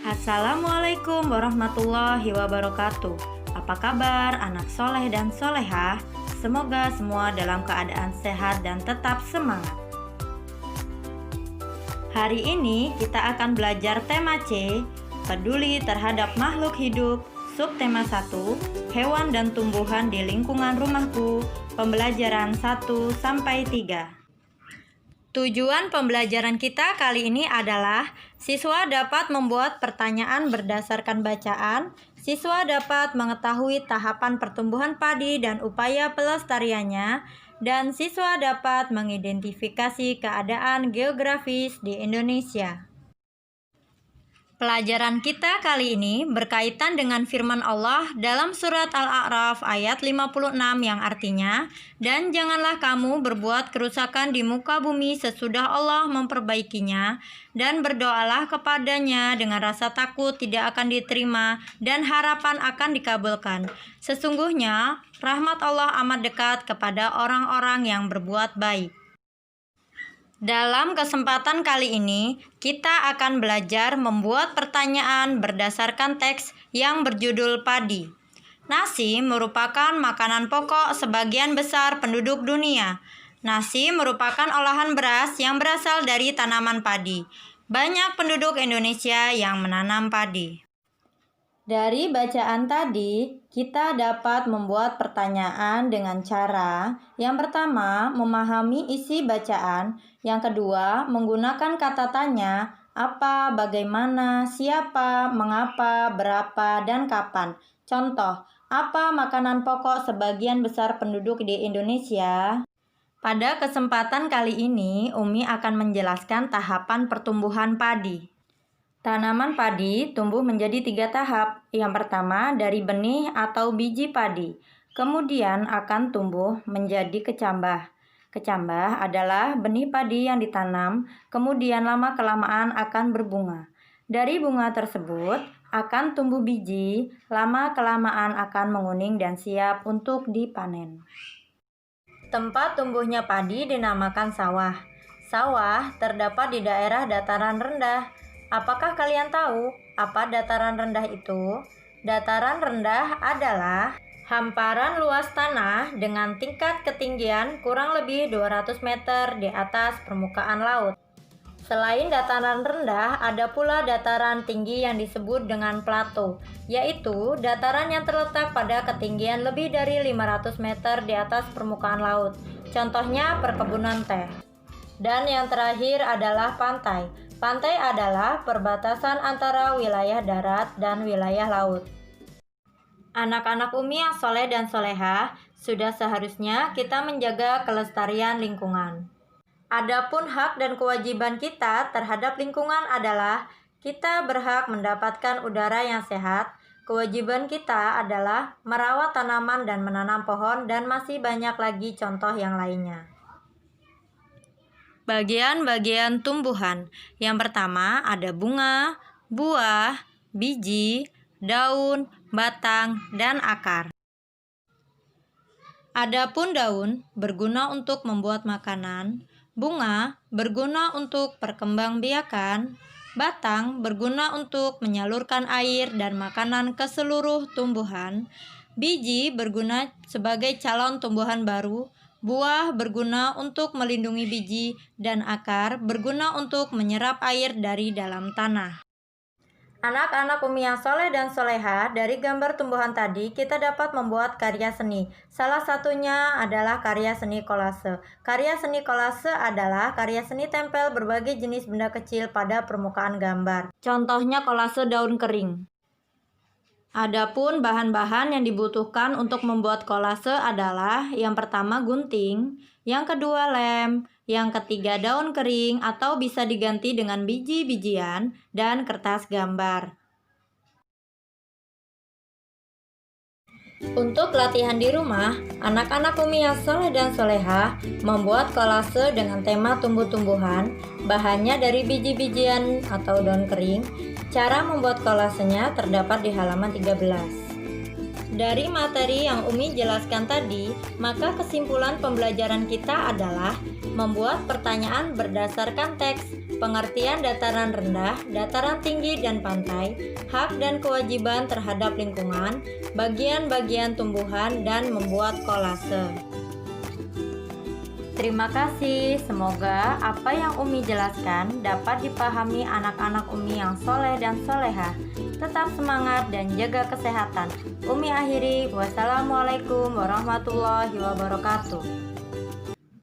Assalamualaikum warahmatullahi wabarakatuh. Apa kabar anak soleh dan solehah? Semoga semua dalam keadaan sehat dan tetap semangat. Hari ini kita akan belajar tema C, peduli terhadap makhluk hidup, subtema 1, hewan dan tumbuhan di lingkungan rumahku, pembelajaran 1-3. Tujuan pembelajaran kita kali ini adalah siswa dapat membuat pertanyaan berdasarkan bacaan, siswa dapat mengetahui tahapan pertumbuhan padi dan upaya pelestariannya, dan siswa dapat mengidentifikasi keadaan geografis di Indonesia. Pelajaran kita kali ini berkaitan dengan firman Allah dalam surat Al-A'raf ayat 56 yang artinya, "Dan janganlah kamu berbuat kerusakan di muka bumi sesudah Allah memperbaikinya, dan berdoalah kepadanya dengan rasa takut tidak akan diterima dan harapan akan dikabulkan. Sesungguhnya rahmat Allah amat dekat kepada orang-orang yang berbuat baik." Dalam kesempatan kali ini, kita akan belajar membuat pertanyaan berdasarkan teks yang berjudul padi. Nasi merupakan makanan pokok sebagian besar penduduk dunia. Nasi merupakan olahan beras yang berasal dari tanaman padi. Banyak penduduk Indonesia yang menanam padi. Dari bacaan tadi, kita dapat membuat pertanyaan dengan cara yang pertama, memahami isi bacaan, yang kedua, menggunakan kata tanya, apa, bagaimana, siapa, mengapa, berapa, dan kapan. Contoh, apa makanan pokok sebagian besar penduduk di Indonesia? Pada kesempatan kali ini, Umi akan menjelaskan tahapan pertumbuhan padi. Tanaman padi tumbuh menjadi 3 tahap. Yang pertama dari benih atau biji padi, kemudian akan tumbuh menjadi kecambah. Kecambah adalah benih padi yang ditanam, kemudian lama-kelamaan akan berbunga. Dari bunga tersebut akan tumbuh biji, lama-kelamaan akan menguning dan siap untuk dipanen. Tempat tumbuhnya padi dinamakan sawah. Sawah terdapat di daerah dataran rendah. Apakah kalian tahu apa dataran rendah itu? Dataran rendah adalah hamparan luas tanah dengan tingkat ketinggian kurang lebih 200 meter di atas permukaan laut. Selain dataran rendah, ada pula dataran tinggi yang disebut dengan plato, yaitu dataran yang terletak pada ketinggian lebih dari 500 meter di atas permukaan laut. Contohnya perkebunan teh. Dan yang terakhir adalah pantai. Pantai adalah perbatasan antara wilayah darat dan wilayah laut. Anak-anak Umi yang soleh dan solehah, sudah seharusnya kita menjaga kelestarian lingkungan. Adapun hak dan kewajiban kita terhadap lingkungan adalah kita berhak mendapatkan udara yang sehat. Kewajiban kita adalah merawat tanaman dan menanam pohon, dan masih banyak lagi contoh yang lainnya. Bagian-bagian tumbuhan. Yang pertama ada bunga, buah, biji, daun, batang, dan akar. Adapun daun berguna untuk membuat makanan, bunga berguna untuk perkembangbiakan, batang berguna untuk menyalurkan air dan makanan ke seluruh tumbuhan, biji berguna sebagai calon tumbuhan baru, buah berguna untuk melindungi biji, dan akar berguna untuk menyerap air dari dalam tanah. Anak-anak Umi yang soleh dan solehah, dari gambar tumbuhan tadi kita dapat membuat karya seni. Salah satunya adalah karya seni kolase. Karya seni kolase adalah karya seni tempel berbagai jenis benda kecil pada permukaan gambar. Contohnya kolase daun kering. Adapun bahan-bahan yang dibutuhkan untuk membuat kolase adalah yang pertama gunting, yang kedua lem, yang ketiga daun kering atau bisa diganti dengan biji-bijian, dan kertas gambar. Untuk latihan di rumah, anak-anak Umi yang soleh dan solehah membuat kolase dengan tema tumbuh-tumbuhan, bahannya dari biji-bijian atau daun kering. Cara membuat kolasenya terdapat di halaman 13. Dari materi yang Umi jelaskan tadi, maka kesimpulan pembelajaran kita adalah membuat pertanyaan berdasarkan teks pengertian dataran rendah, dataran tinggi dan pantai, hak dan kewajiban terhadap lingkungan, bagian-bagian tumbuhan, dan membuat kolase. Terima kasih, semoga apa yang Umi jelaskan dapat dipahami anak-anak Umi yang soleh dan solehah. Tetap semangat dan jaga kesehatan. Umi akhiri, wassalamualaikum warahmatullahi wabarakatuh.